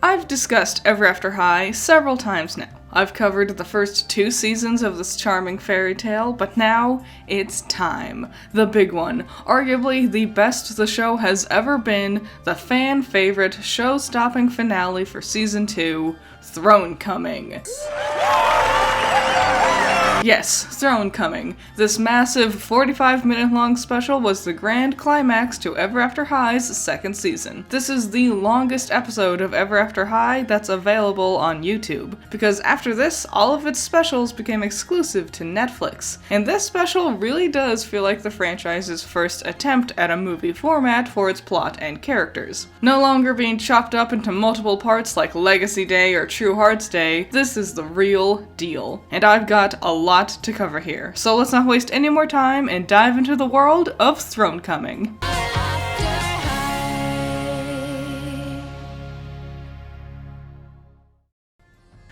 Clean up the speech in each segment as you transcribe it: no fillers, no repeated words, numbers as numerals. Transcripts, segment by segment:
I've discussed Ever After High several times now. I've covered the first 2 seasons of this charming fairy tale, but now it's time. The big one. Arguably the best the show has ever been, the fan favorite, show-stopping finale for season 2, Thronecoming. Yes, Thronecoming. This massive 45-minute long special was the grand climax to Ever After High's 2nd season. This is the longest episode of Ever After High that's available on YouTube, because after this, all of its specials became exclusive to Netflix. And this special really does feel like the franchise's first attempt at a movie format for its plot and characters. No longer being chopped up into multiple parts like Legacy Day or True Hearts Day, this is the real deal. And I've got a lot to cover here, so let's not waste any more time and dive into the world of Thronecoming.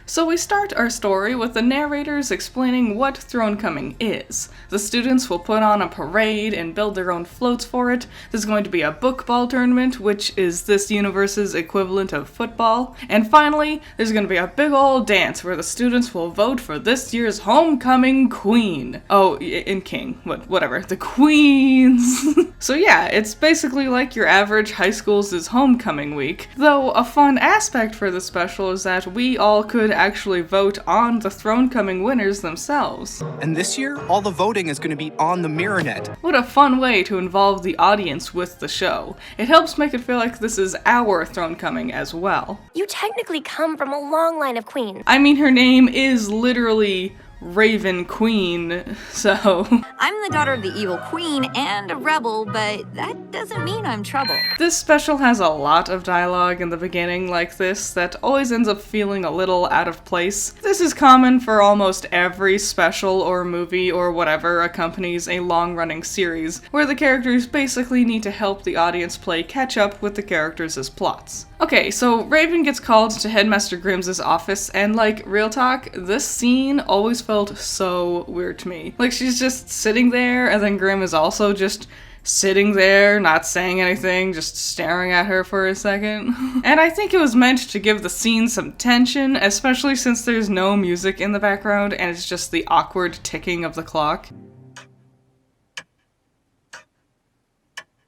So we start our story with the narrators explaining what Thronecoming is. The students will put on a parade and build their own floats for it. There's going to be a book ball tournament, which is this universe's equivalent of football. And finally, there's going to be a big old dance where the students will vote for this year's homecoming queen. Oh, and king. Whatever. The queens. So yeah, it's basically like your average high school's homecoming week. Though a fun aspect for this special is that we all could actually vote on the Thronecoming winners themselves. And this year, all the voting is going to be on the MirrorNet. What a fun way to involve the audience with the show. It helps make it feel like this is our Thronecoming as well. You technically come from a long line of queens. I mean, her name is literally Raven Queen, so... I'm the daughter of the evil queen and a rebel, but that doesn't mean I'm trouble. This special has a lot of dialogue in the beginning like this that always ends up feeling a little out of place. This is common for almost every special or movie or whatever accompanies a long-running series, where the characters basically need to help the audience play catch-up with the characters' plots. Okay, so Raven gets called to Headmaster Grimm's office, and like, real talk, this scene always felt so weird to me. Like, she's just sitting there, and then Grimm is also just sitting there, not saying anything, just staring at her for a second. And I think it was meant to give the scene some tension, especially since there's no music in the background, and it's just the awkward ticking of the clock.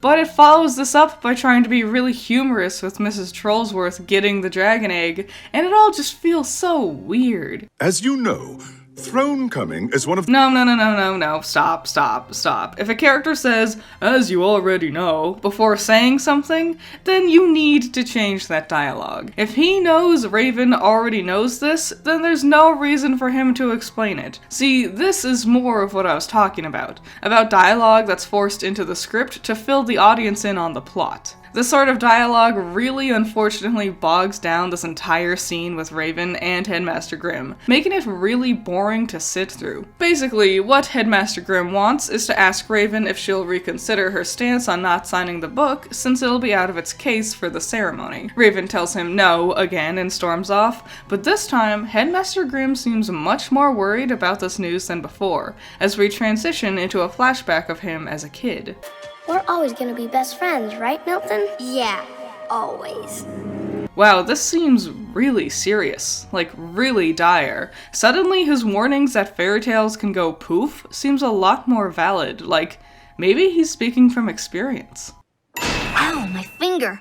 But it follows this up by trying to be really humorous with Mrs. Trollsworth getting the dragon egg, and it all just feels so weird. As you know, Thronecoming is one of— No, stop. If a character says, "as you already know," before saying something, then you need to change that dialogue. If he knows Raven already knows this, then there's no reason for him to explain it. See, this is more of what I was talking about dialogue that's forced into the script to fill the audience in on the plot. This sort of dialogue really unfortunately bogs down this entire scene with Raven and Headmaster Grimm, making it really boring to sit through. Basically, what Headmaster Grimm wants is to ask Raven if she'll reconsider her stance on not signing the book, since it'll be out of its case for the ceremony. Raven tells him no again and storms off, but this time, Headmaster Grimm seems much more worried about this news than before, as we transition into a flashback of him as a kid. We're always gonna be best friends, right, Milton? Yeah, always. Wow, this seems really serious, like really dire. Suddenly his warnings that fairy tales can go poof seems a lot more valid, like maybe he's speaking from experience. Ow, my finger.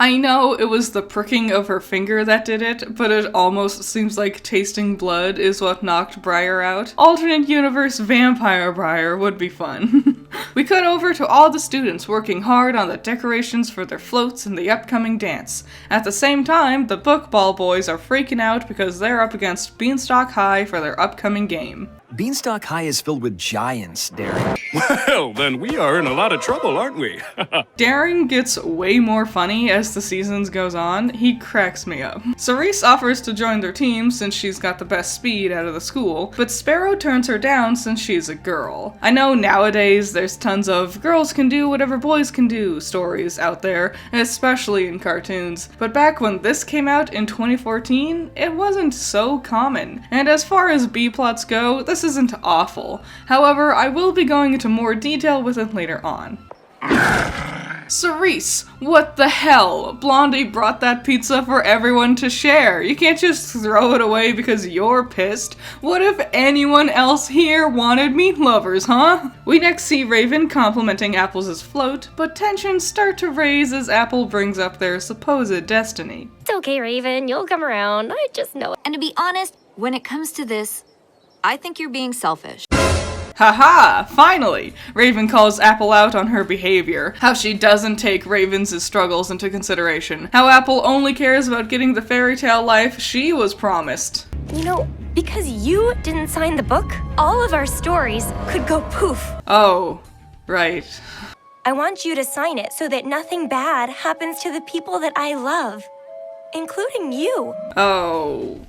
I know it was the pricking of her finger that did it, but it almost seems like tasting blood is what knocked Briar out. Alternate universe vampire Briar would be fun. We cut over to all the students working hard on the decorations for their floats and the upcoming dance. At the same time, the book ball boys are freaking out because they're up against Beanstalk High for their upcoming game. Beanstalk High is filled with giants, Daring. Well, then we are in a lot of trouble, aren't we? Daring gets way more funny as the seasons goes on. He cracks me up. Cerise offers to join their team since she's got the best speed out of the school, but Sparrow turns her down since she's a girl. I know nowadays there's tons of girls can do whatever boys can do stories out there, especially in cartoons, but back when this came out in 2014, it wasn't so common. And as far as B-plots go, this isn't awful. However, I will be going into more detail with it later on. Cerise, what the hell? Blondie brought that pizza for everyone to share. You can't just throw it away because you're pissed. What if anyone else here wanted meat lovers, huh? We next see Raven complimenting Apples' float, but tensions start to raise as Apple brings up their supposed destiny. It's okay, Raven. You'll come around. I just know it. And to be honest, when it comes to this, I think you're being selfish. Haha! Finally! Raven calls Apple out on her behavior, how she doesn't take Raven's struggles into consideration, how Apple only cares about getting the fairy tale life she was promised. You know, because you didn't sign the book, all of our stories could go poof. Oh, right. I want you to sign it so that nothing bad happens to the people that I love, including you. Oh.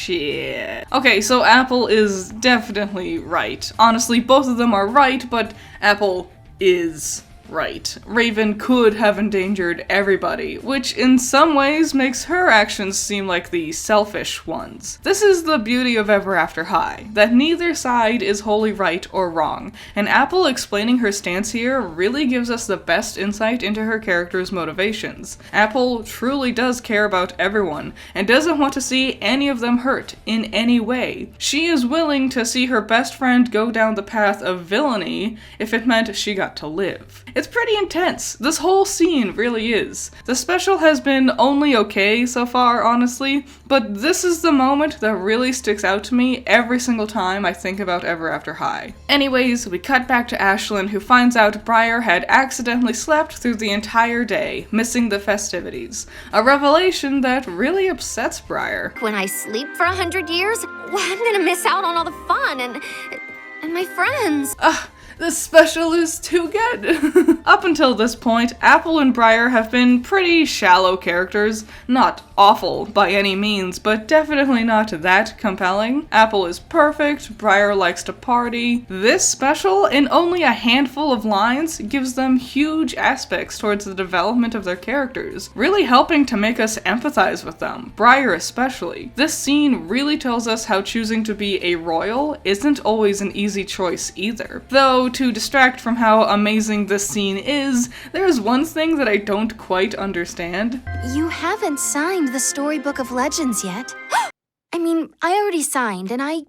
Shit. Okay, so Apple is definitely right. Honestly, both of them are right, but Apple is right. Raven could have endangered everybody, which in some ways makes her actions seem like the selfish ones. This is the beauty of Ever After High, that neither side is wholly right or wrong, and Apple explaining her stance here really gives us the best insight into her character's motivations. Apple truly does care about everyone, and doesn't want to see any of them hurt in any way. She is willing to see her best friend go down the path of villainy if it meant she got to live. It's pretty intense. This whole scene really is. The special has been only okay so far, honestly, but this is the moment that really sticks out to me every single time I think about Ever After High. Anyways, we cut back to Ashlyn, who finds out Briar had accidentally slept through the entire day, missing the festivities. A revelation that really upsets Briar. When I sleep for 100 years, well, I'm gonna miss out on all the fun and my friends. This special is too good. Up until this point, Apple and Briar have been pretty shallow characters. Not awful by any means, but definitely not that compelling. Apple is perfect, Briar likes to party. This special, in only a handful of lines, gives them huge aspects towards the development of their characters, really helping to make us empathize with them, Briar especially. This scene really tells us how choosing to be a royal isn't always an easy choice either. Though, to distract from how amazing this scene is, there's one thing that I don't quite understand. You haven't signed the Storybook of Legends yet. I mean, I already signed, and I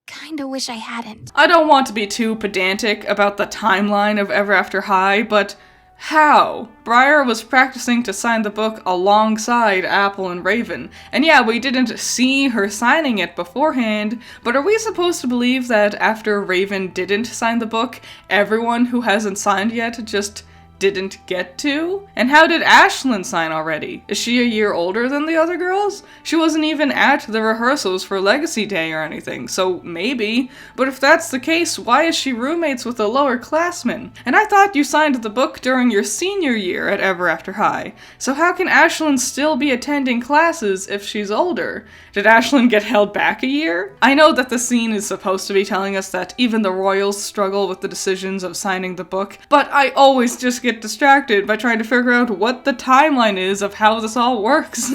kinda wish I hadn't. I don't want to be too pedantic about the timeline of Ever After High, but how? Briar was practicing to sign the book alongside Apple and Raven, and yeah, we didn't see her signing it beforehand, but are we supposed to believe that after Raven didn't sign the book, everyone who hasn't signed yet just didn't get to? And how did Ashlyn sign already? Is she a year older than the other girls? She wasn't even at the rehearsals for Legacy Day or anything, so maybe. But if that's the case, why is she roommates with a lower classman? And I thought you signed the book during your senior year at Ever After High, so how can Ashlyn still be attending classes if she's older? Did Ashlyn get held back a year? I know that the scene is supposed to be telling us that even the royals struggle with the decisions of signing the book, but I always just get distracted by trying to figure out what the timeline is of how this all works.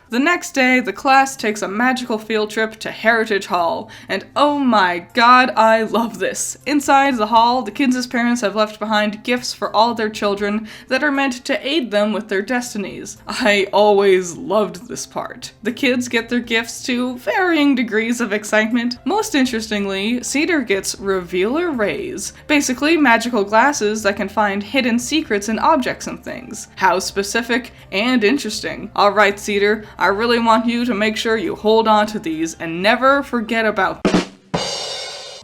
The next day, the class takes a magical field trip to Heritage Hall, and oh my god, I love this. Inside the hall, the kids' parents have left behind gifts for all their children that are meant to aid them with their destinies. I always loved this part. The kids get their gifts to varying degrees of excitement. Most interestingly, Cedar gets Revealer Rays, basically magical glasses that can find hidden secrets in objects and things. How specific and interesting. Alright, Cedar, I really want you to make sure you hold on to these and never forget about them.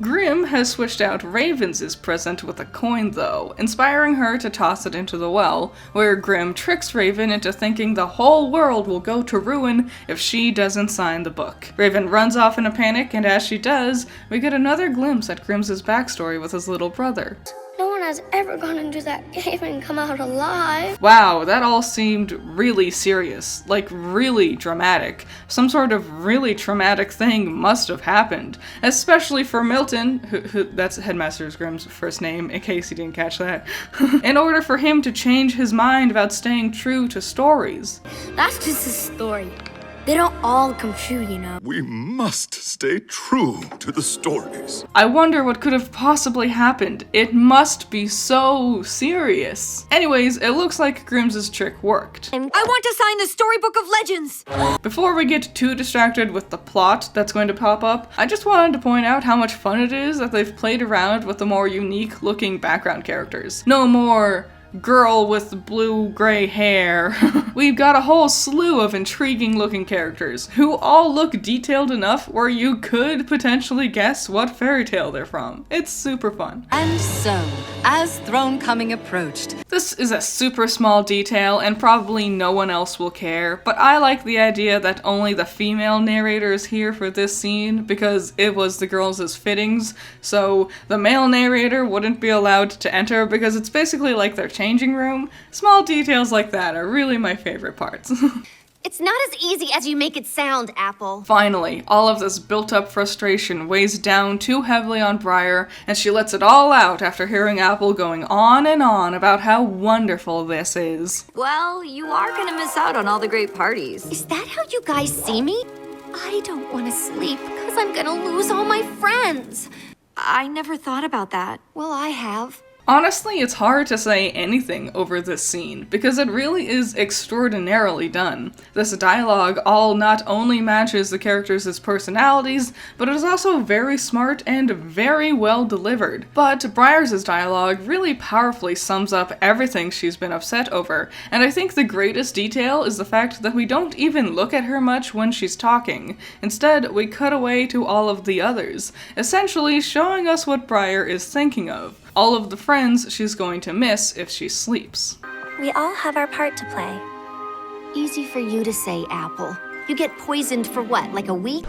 Grimm has switched out Raven's present with a coin though, inspiring her to toss it into the well, where Grimm tricks Raven into thinking the whole world will go to ruin if she doesn't sign the book. Raven runs off in a panic, and as she does, we get another glimpse at Grimm's backstory with his little brother. No one has ever gone into that cave and come out alive. Wow, that all seemed really serious, like really dramatic. Some sort of really traumatic thing must have happened, especially for Milton, who that's Headmaster Grimm's first name, in case you didn't catch that, in order for him to change his mind about staying true to stories. That's just a story. They don't all come true, you know. We must stay true to the stories. I wonder what could have possibly happened. It must be so serious. Anyways, it looks like Grimm's trick worked. I want to sign the Storybook of Legends! Before we get too distracted with the plot that's going to pop up, I just wanted to point out how much fun it is that they've played around with the more unique looking background characters. No more girl with blue-gray hair. We've got a whole slew of intriguing looking characters who all look detailed enough where you could potentially guess what fairy tale they're from. It's super fun. And so, as Thronecoming approached, this is a super small detail and probably no one else will care, but I like the idea that only the female narrator is here for this scene because it was the girls' fittings, so the male narrator wouldn't be allowed to enter because it's basically like their changing room. Small details like that are really my favorite parts. It's not as easy as you make it sound, Apple. Finally, all of this built-up frustration weighs down too heavily on Briar, and she lets it all out after hearing Apple going on and on about how wonderful this is. Well, you are gonna miss out on all the great parties. Is that how you guys see me? I don't want to sleep because I'm gonna lose all my friends. I never thought about that. Well, I have. Honestly, it's hard to say anything over this scene, because it really is extraordinarily done. This dialogue all not only matches the characters' personalities, but it is also very smart and very well delivered. But Briar's dialogue really powerfully sums up everything she's been upset over, and I think the greatest detail is the fact that we don't even look at her much when she's talking. Instead, we cut away to all of the others, essentially showing us what Briar is thinking of. All of the friends she's going to miss if she sleeps. We all have our part to play. Easy for you to say, Apple. You get poisoned for what, like a week?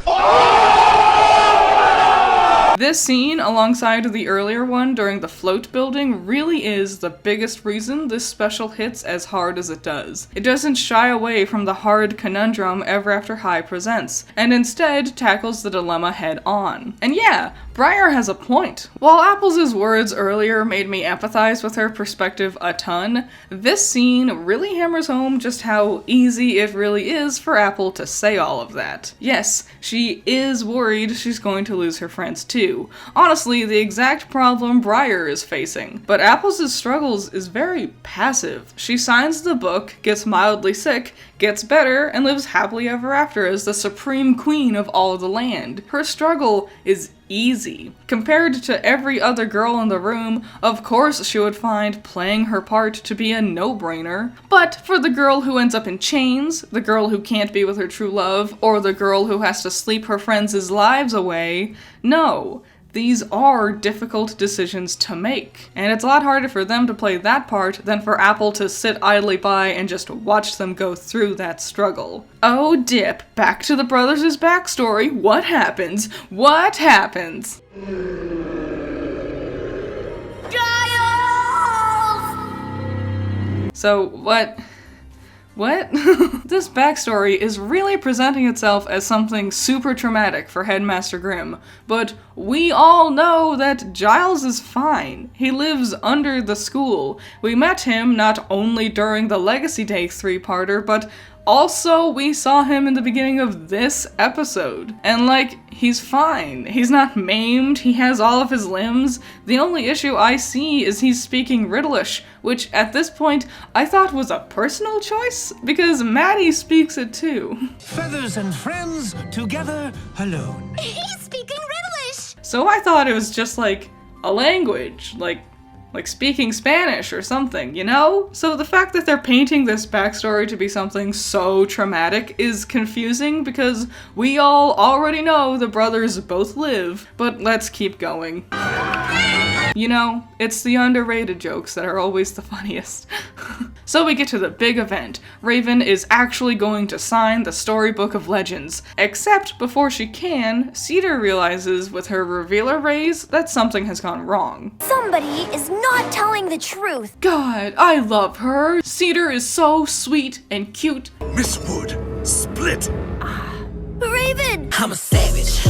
This scene, alongside the earlier one during the float building, really is the biggest reason this special hits as hard as it does. It doesn't shy away from the hard conundrum Ever After High presents, and instead tackles the dilemma head on. And yeah, Briar has a point. While Apple's words earlier made me empathize with her perspective a ton, this scene really hammers home just how easy it really is for Apple to say all of that. Yes, she is worried she's going to lose her friends too. Honestly, the exact problem Briar is facing. But Apple's struggles is very passive. She signs the book, gets mildly sick, gets better, and lives happily ever after as the supreme queen of all the land. Her struggle is easy. Compared to every other girl in the room, of course she would find playing her part to be a no-brainer. But for the girl who ends up in chains, the girl who can't be with her true love, or the girl who has to sleep her friends' lives away, no. These are difficult decisions to make, and it's a lot harder for them to play that part than for Apple to sit idly by and just watch them go through that struggle. Oh dip, back to the brothers' backstory. What happens? What happens? Giles! So what? This backstory is really presenting itself as something super traumatic for Headmaster Grimm, but we all know that Giles is fine. He lives under the school. We met him not only during the Legacy Day 3-parter, but also we saw him in the beginning of this episode. And like, he's fine. He's not maimed, he has all of his limbs. The only issue I see is he's speaking Riddlish, which at this point I thought was a personal choice, because Maddie speaks it too. Feathers and friends, together alone. He's speaking Riddlish! So I thought it was just like a language, like speaking Spanish or something, you know? So the fact that they're painting this backstory to be something so traumatic is confusing because we all already know the brothers both live, but let's keep going. You know, it's the underrated jokes that are always the funniest. So we get to the big event. Raven is actually going to sign the Storybook of Legends. Except before she can, Cedar realizes with her revealer rays that something has gone wrong. Somebody is not telling the truth. God, I love her. Cedar is so sweet and cute. Miss Wood, split! Raven! I'm a savage.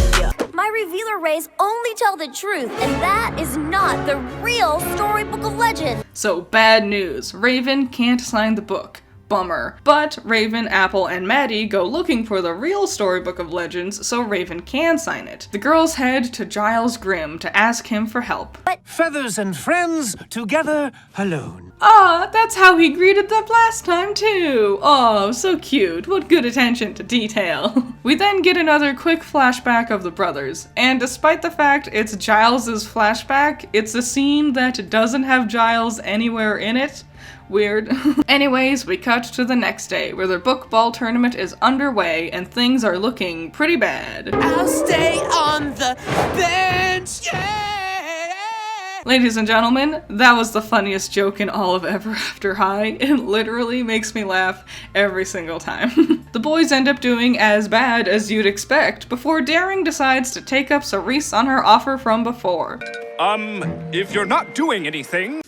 My revealer rays only tell the truth, and that is not the real Storybook of Legends. So bad news. Raven can't sign the book. Bummer. But Raven, Apple, and Maddie go looking for the real Storybook of Legends so Raven can sign it. The girls head to Giles Grimm to ask him for help. Feathers and friends, together alone. Ah, that's how he greeted them last time too. Oh, so cute. What good attention to detail. We then get another quick flashback of the brothers, and despite the fact it's Giles's flashback, it's a scene that doesn't have Giles anywhere in it. Weird. Anyways, we cut to the next day, where their book ball tournament is underway and things are looking pretty bad. I'll stay on the bench, yeah! Ladies and gentlemen, that was the funniest joke in all of Ever After High. It literally makes me laugh every single time. The boys end up doing as bad as you'd expect before Daring decides to take up Cerise on her offer from before. If you're not doing anything...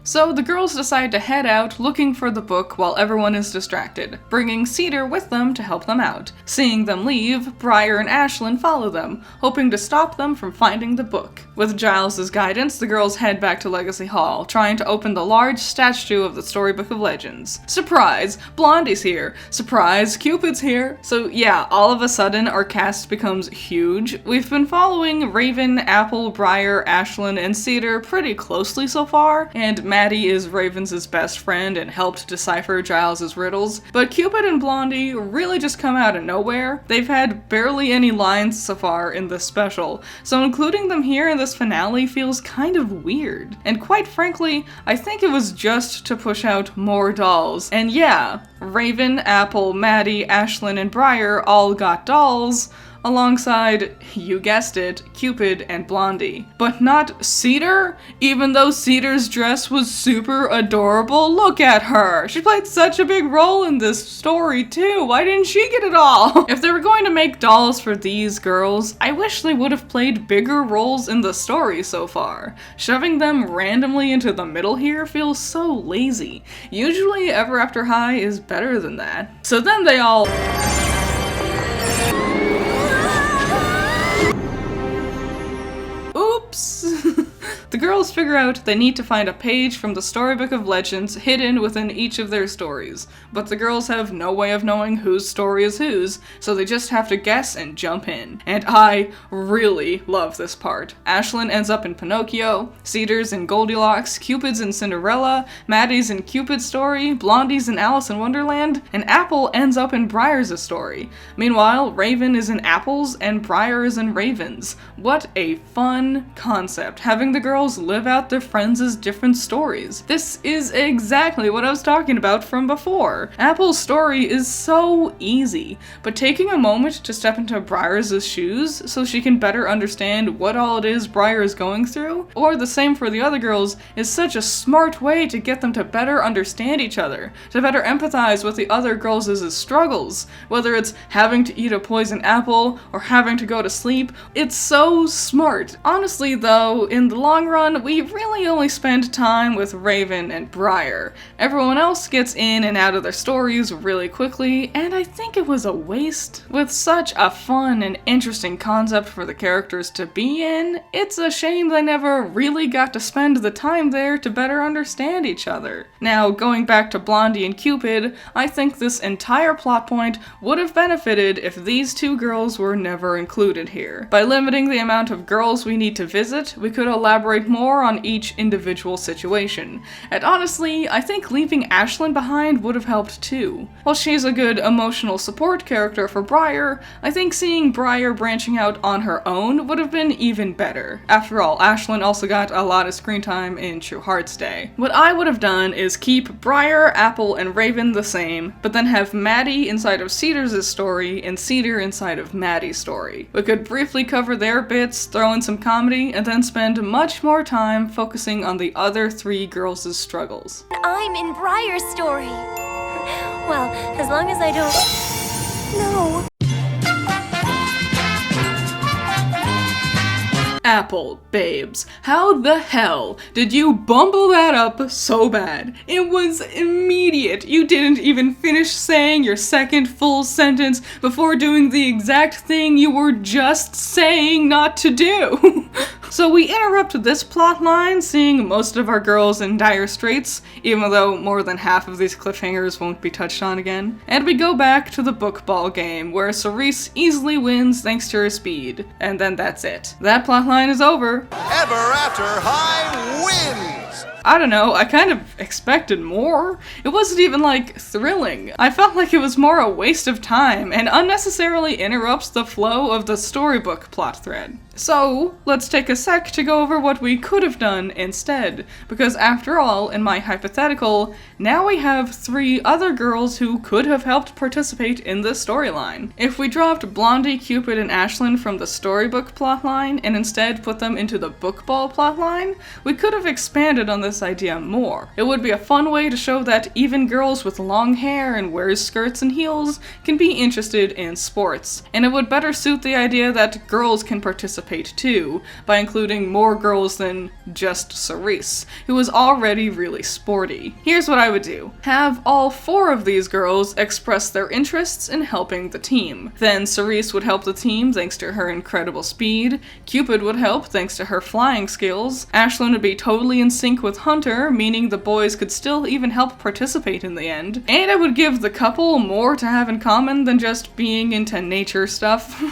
So the girls decide to head out looking for the book while everyone is distracted, bringing Cedar with them to help them out. Seeing them leave, Briar and Ashlyn follow them, hoping to stop them from finding the book. With Giles' guidance, the girls head back to Legacy Hall, trying to open the large statue of the Storybook of Legends. Surprise! Blondie's here! Surprise! Cupid's here! So yeah, all of a sudden our cast becomes huge. We've been following Raven, Apple, Briar, Ashlyn, and Cedar pretty closely so far, and Maddie is Raven's best friend and helped decipher Giles' riddles, but Cupid and Blondie really just come out of nowhere. They've had barely any lines so far in this special, so including them here in this finale feels kind of weird. And quite frankly, I think it was just to push out more dolls. And yeah, Raven, Apple, Maddie, Ashlyn, and Briar all got dolls, alongside, you guessed it, Cupid and Blondie. But not Cedar? Even though Cedar's dress was super adorable, look at her! She played such a big role in this story too, why didn't she get it all? If they were going to make dolls for these girls, I wish they would have played bigger roles in the story so far. Shoving them randomly into the middle here feels so lazy. Usually Ever After High is better than that. So then they all... Oops! The girls figure out they need to find a page from the Storybook of Legends hidden within each of their stories, but the girls have no way of knowing whose story is whose, so they just have to guess and jump in. And I really love this part. Ashlyn ends up in Pinocchio, Cedar's in Goldilocks, Cupid's in Cinderella, Maddie's in Cupid's story, Blondie's in Alice in Wonderland, and Apple ends up in Briar's story. Meanwhile, Raven is in Apple's and Briar is in Raven's. What a fun concept, having the girls live out their friends' different stories. This is exactly what I was talking about from before. Apple's story is so easy, but taking a moment to step into Briar's shoes so she can better understand what all it is Briar is going through, or the same for the other girls, is such a smart way to get them to better understand each other, to better empathize with the other girls' struggles, whether it's having to eat a poison apple or having to go to sleep. It's so smart. Honestly though, in the long run, we really only spend time with Raven and Briar. Everyone else gets in and out of their stories really quickly, and I think it was a waste. With such a fun and interesting concept for the characters to be in, it's a shame they never really got to spend the time there to better understand each other. Now, going back to Blondie and Cupid, I think this entire plot point would have benefited if these two girls were never included here. By limiting the amount of girls we need to visit, we could elaborate more on each individual situation. And honestly, I think leaving Ashlyn behind would have helped too. While she's a good emotional support character for Briar, I think seeing Briar branching out on her own would have been even better. After all, Ashlyn also got a lot of screen time in True Hearts Day. What I would have done is keep Briar, Apple, and Raven the same, but then have Maddie inside of Cedar's story and Cedar inside of Maddie's story. We could briefly cover their bits, throw in some comedy, and then spend much more time focusing on the other three girls' struggles. I'm in Briar's story. Well, as long as I don't... No. Apple, babes, how the hell did you bumble that up so bad? It was immediate. You didn't even finish saying your second full sentence before doing the exact thing you were just saying not to do. So we interrupt this plotline, seeing most of our girls in dire straits, even though more than half of these cliffhangers won't be touched on again. And we go back to the book ball game, where Cerise easily wins thanks to her speed. And then that's it. That plotline is over. Ever After High wins! I don't know, I kind of expected more. It wasn't even, like, thrilling. I felt like it was more a waste of time and unnecessarily interrupts the flow of the storybook plot thread. So, let's take a sec to go over what we could have done instead, because after all, in my hypothetical, now we have 3 other girls who could have helped participate in this storyline. If we dropped Blondie, Cupid, and Ashlyn from the storybook plotline and instead put them into the book ball plotline, we could have expanded on this idea more. It would be a fun way to show that even girls with long hair and wears skirts and heels can be interested in sports, and it would better suit the idea that girls can participate too, by including more girls than just Cerise, who is already really sporty. Here's what I would do. Have all 4 of these girls express their interests in helping the team. Then Cerise would help the team thanks to her incredible speed, Cupid would help thanks to her flying skills, Ashlyn would be totally in sync with Hunter, meaning the boys could still even help participate in the end, and I would give the couple more to have in common than just being into nature stuff.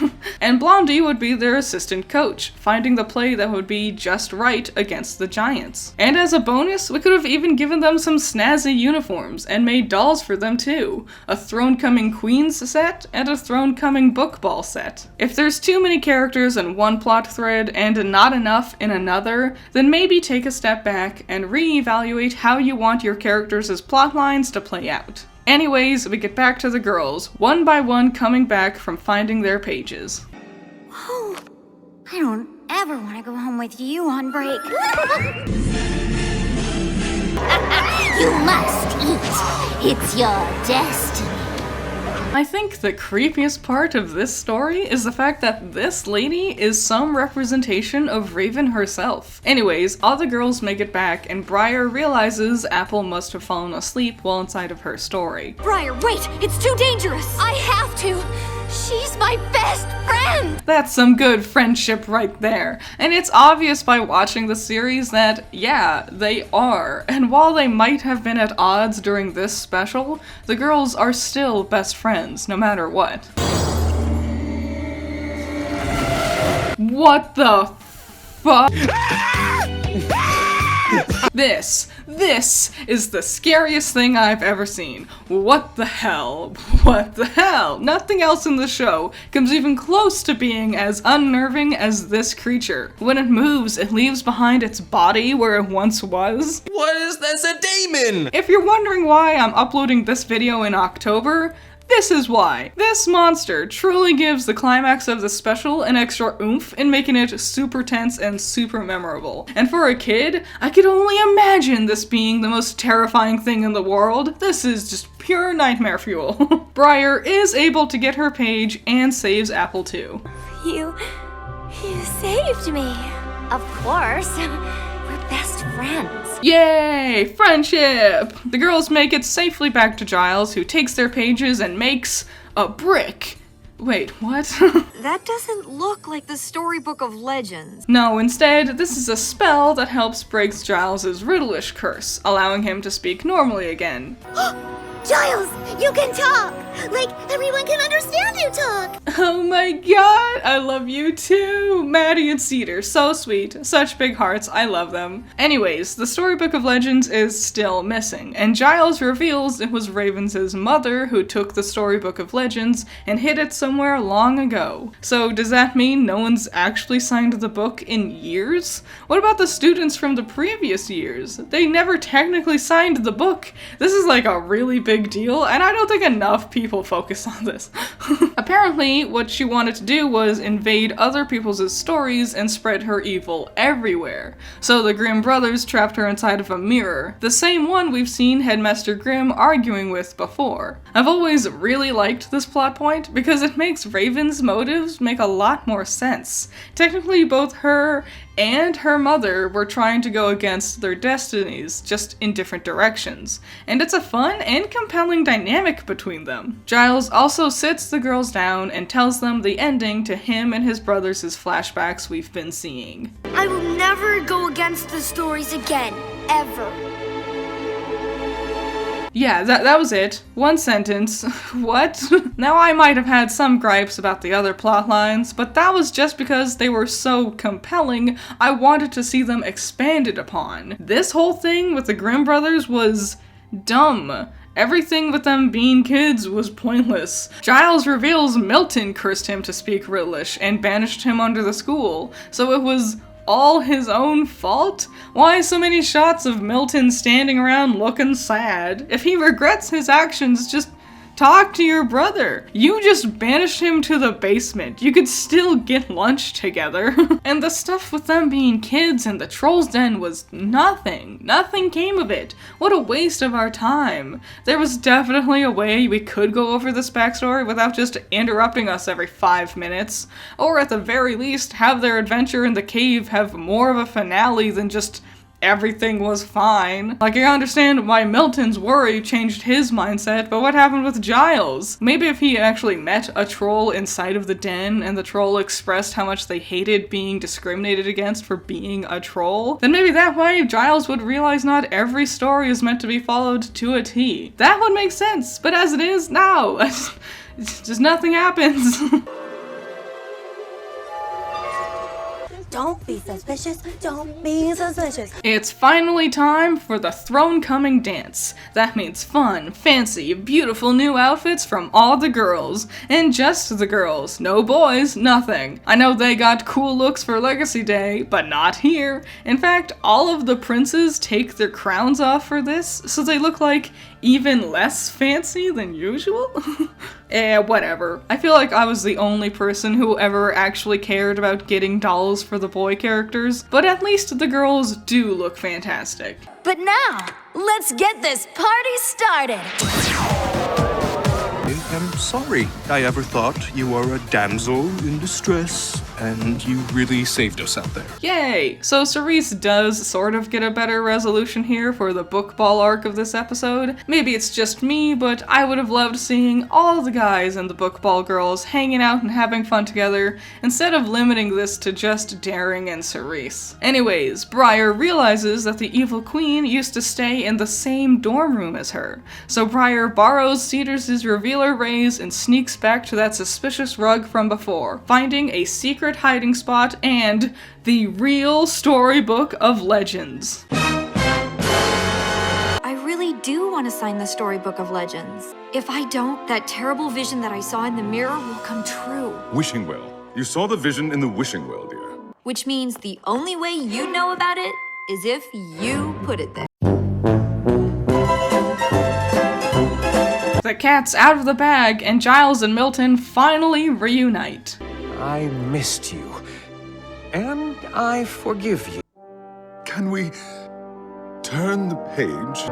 And Blondie would be their assistant coach, finding the play that would be just right against the Giants. And as a bonus, we could have even given them some snazzy uniforms and made dolls for them too. A Thronecoming Queens set and a Thronecoming book ball set. If there's too many characters in one plot thread and not enough in another, then maybe take a step back and re-evaluate how you want your characters' plot lines to play out. Anyways, we get back to the girls, one by one coming back from finding their pages. Oh, I don't ever want to go home with you on break. You must eat. It's your destiny. I think the creepiest part of this story is the fact that this lady is some representation of Raven herself. Anyways, all the girls make it back and Briar realizes Apple must have fallen asleep while inside of her story. Briar, wait! It's too dangerous! I have to! She's my best friend! That's some good friendship right there. And it's obvious by watching the series that, yeah, they are. And while they might have been at odds during this special, the girls are still best friends, no matter what. What the fuck? This is the scariest thing I've ever seen. What the hell? What the hell? Nothing else in the show comes even close to being as unnerving as this creature. When it moves, it leaves behind its body where it once was. What is this, a demon? If you're wondering why I'm uploading this video in October, this is why. This monster truly gives the climax of the special an extra oomph in making it super tense and super memorable. And for a kid, I could only imagine this being the most terrifying thing in the world. This is just pure nightmare fuel. Briar is able to get her page and saves Apple too. You saved me. Of course. We're best friends. Yay! Friendship! The girls make it safely back to Giles, who takes their pages and makes a brick. Wait, what? That doesn't look like the Storybook of Legends. No, instead, this is a spell that helps break Giles' riddle-ish curse, allowing him to speak normally again. Giles, you can talk! Like, everyone can understand you talk! Oh my god, I love you too! Maddie and Cedar, so sweet. Such big hearts, I love them. Anyways, the Storybook of Legends is still missing, and Giles reveals it was Ravens' mother who took the Storybook of Legends and hid it somewhere long ago. So does that mean no one's actually signed the book in years? What about the students from the previous years? They never technically signed the book. This is like a really big big deal, and I don't think enough people focus on this. Apparently, what she wanted to do was invade other people's stories and spread her evil everywhere. So the Grimm brothers trapped her inside of a mirror, the same one we've seen Headmaster Grimm arguing with before. I've always really liked this plot point because it makes Raven's motives make a lot more sense. Technically, both her and her mother were trying to go against their destinies, just in different directions. And it's a fun and compelling dynamic between them. Giles also sits the girls down and tells them the ending to him and his brothers' flashbacks we've been seeing. I will never go against the stories again, ever. Yeah, that was it. One sentence. What? Now I might have had some gripes about the other plot lines, but that was just because they were so compelling, I wanted to see them expanded upon. This whole thing with the Grimm brothers was dumb. Everything with them being kids was pointless. Giles reveals Milton cursed him to speak Riddlish and banished him under the school, so it was all his own fault? Why so many shots of Milton standing around looking sad? If he regrets his actions, just talk to your brother. You just banished him to the basement. You could still get lunch together. And the stuff with them being kids and the Troll's Den was nothing. Nothing came of it. What a waste of our time. There was definitely a way we could go over this backstory without just interrupting us every 5 minutes. Or at the very least, have their adventure in the cave have more of a finale than just everything was fine. Like, I understand why Milton's worry changed his mindset, but what happened with Giles? Maybe if he actually met a troll inside of the den and the troll expressed how much they hated being discriminated against for being a troll, then maybe that way Giles would realize not every story is meant to be followed to a T. That would make sense, but as it is, no. Just nothing happens. Don't be suspicious, don't be suspicious. It's finally time for the Thronecoming dance. That means fun, fancy, beautiful new outfits from all the girls. And just the girls. No boys, nothing. I know they got cool looks for Legacy Day, but not here. In fact, all of the princes take their crowns off for this, so they look like even less fancy than usual? Whatever. I feel like I was the only person who ever actually cared about getting dolls for the boy characters, but at least the girls do look fantastic. But now, let's get this party started. I'm sorry I ever thought you were a damsel in distress, and you really saved us out there. Yay! So Cerise does sort of get a better resolution here for the book ball arc of this episode. Maybe it's just me, but I would have loved seeing all the guys and the book ball girls hanging out and having fun together, instead of limiting this to just Daring and Cerise. Anyways, Briar realizes that the evil queen used to stay in the same dorm room as her, so Briar borrows Cedar's revealer rays and sneaks back to that suspicious rug from before, finding a secret hiding spot and the real Storybook of Legends. I really do want to sign the Storybook of Legends. If I don't, that terrible vision that I saw in the mirror will come true. Wishing well. You saw the vision in the wishing well, dear. Which means the only way you know about it is if you put it there. The cat's out of the bag, and Giles and Milton finally reunite. I missed you, and I forgive you. Can we turn the page?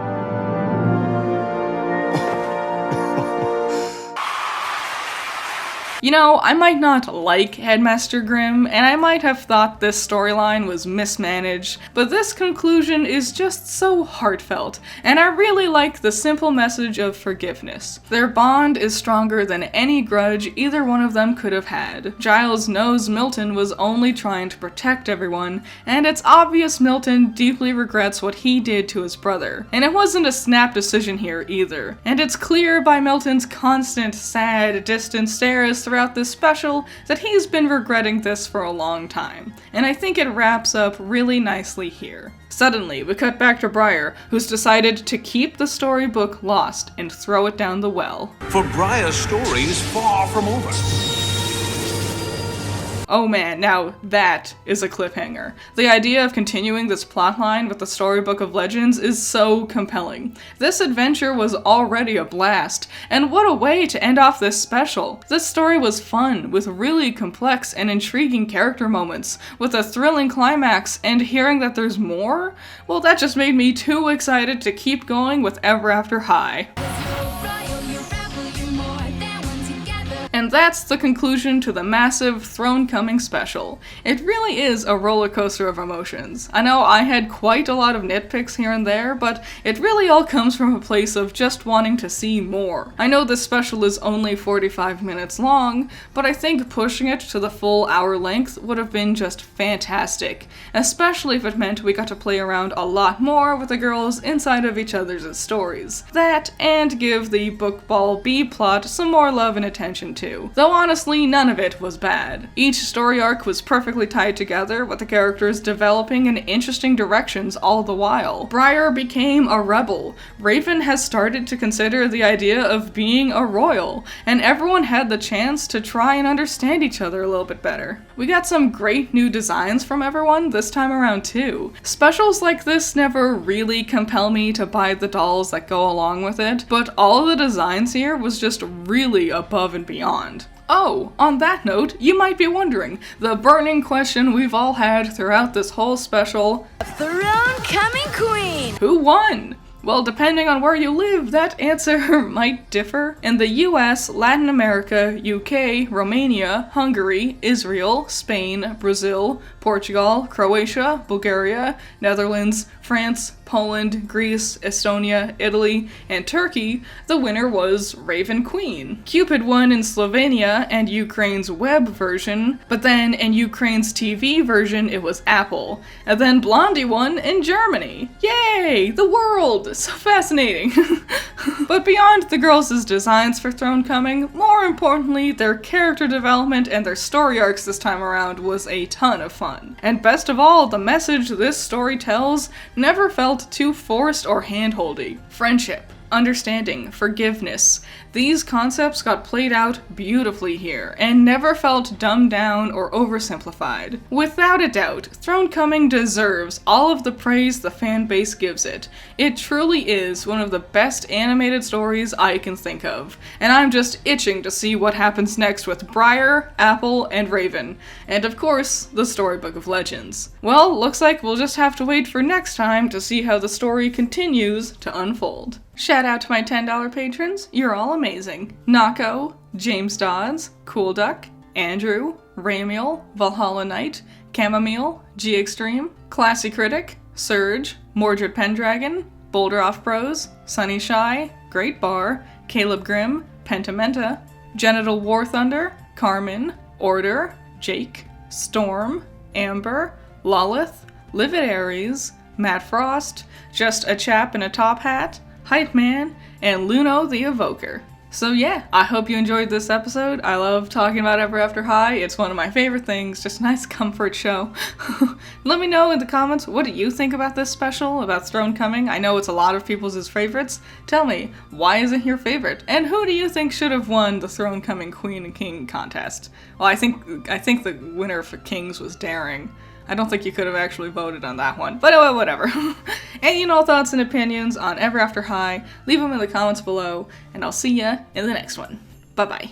You know, I might not like Headmaster Grimm, and I might have thought this storyline was mismanaged, but this conclusion is just so heartfelt, and I really like the simple message of forgiveness. Their bond is stronger than any grudge either one of them could have had. Giles knows Milton was only trying to protect everyone, and it's obvious Milton deeply regrets what he did to his brother. And it wasn't a snap decision here either. And it's clear by Milton's constant, sad, distant stares throughout this special that he's been regretting this for a long time, and I think it wraps up really nicely here. Suddenly, we cut back to Briar, who's decided to keep the storybook lost and throw it down the well. For Briar's story is far from over. Oh man, now that is a cliffhanger. The idea of continuing this plotline with the Storybook of Legends is so compelling. This adventure was already a blast, and what a way to end off this special. This story was fun, with really complex and intriguing character moments, with a thrilling climax, and hearing that there's more? Well, that just made me too excited to keep going with Ever After High. And that's the conclusion to the massive Thronecoming special. It really is a roller coaster of emotions. I know I had quite a lot of nitpicks here and there, but it really all comes from a place of just wanting to see more. I know this special is only 45 minutes long, but I think pushing it to the full hour length would have been just fantastic, especially if it meant we got to play around a lot more with the girls inside of each other's stories. That, and give the Bookball B-plot some more love and attention too. Though honestly, none of it was bad. Each story arc was perfectly tied together, with the characters developing in interesting directions all the while. Briar became a rebel, Raven has started to consider the idea of being a royal, and everyone had the chance to try and understand each other a little bit better. We got some great new designs from everyone this time around too. Specials like this never really compel me to buy the dolls that go along with it, but all of the designs here was just really above and beyond. Oh, on that note, you might be wondering, the burning question we've all had throughout this whole special: Thronecoming Queen! Who won? Well, depending on where you live, that answer might differ. In the US, Latin America, UK, Romania, Hungary, Israel, Spain, Brazil, Portugal, Croatia, Bulgaria, Netherlands, France, Poland, Greece, Estonia, Italy, and Turkey, the winner was Raven Queen. Cupid won in Slovenia and Ukraine's web version, but then in Ukraine's TV version it was Apple. And then Blondie won in Germany. Yay! The world! So fascinating. But beyond the girls' designs for Thronecoming, more importantly, their character development and their story arcs this time around was a ton of fun. And best of all, the message this story tells never felt too forced or hand-holdy. Friendship, understanding, forgiveness. These concepts got played out beautifully here, and never felt dumbed down or oversimplified. Without a doubt, Thronecoming deserves all of the praise the fan base gives it. It truly is one of the best animated stories I can think of, and I'm just itching to see what happens next with Briar, Apple, and Raven, and of course, the Storybook of Legends. Well, looks like we'll just have to wait for next time to see how the story continues to unfold. Shout out to my $10 patrons, you're all amazing. Nako, James Dodds, Cool Duck, Andrew, Ramiel, Valhalla Knight, Chamomile, G Extreme, Classy Critic, Surge, Mordred Pendragon, Boulder Off Bros, Sunny Shy, Great Bar, Caleb Grimm, Pentamenta, Genital War Thunder, Carmen, Order, Jake, Storm, Amber, Lolith, Livid Aries, Matt Frost, Just a Chap in a Top Hat, Hype Man, and Luno the Evoker. So yeah, I hope you enjoyed this episode. I love talking about Ever After High. It's one of my favorite things, just a nice comfort show. Let me know in the comments, what do you think about this special, about Thronecoming? I know it's a lot of people's favorites. Tell me, why is it your favorite? And who do you think should have won the Thronecoming Queen and King contest? Well, I think the winner for Kings was Daring. I don't think you could have actually voted on that one, but whatever. Any and all thoughts and opinions on Ever After High, leave them in the comments below, and I'll see ya in the next one. Bye-bye.